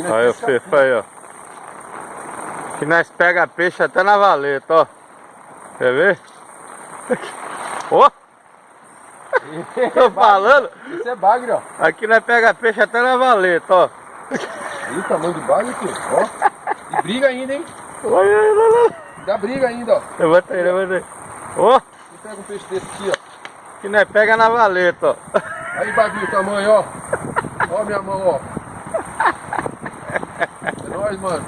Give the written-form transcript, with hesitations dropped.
Olha o Fefa aí, ó. Aqui nós pega peixe até na valeta, ó. Quer ver? Ó! Tô falando? Isso é bagre, ó. Aqui nós pega peixe até na valeta, ó. Olha o tamanho do bagre aqui, ó. E briga ainda, hein? Olha. Dá briga ainda, ó. Levanta aí, levanta aí. Ó! E pega um peixe desse aqui, ó. Aqui nós pega na valeta, ó. Aí, bagulho, o tamanho, ó. Ó minha mão, ó. É nóis, mano.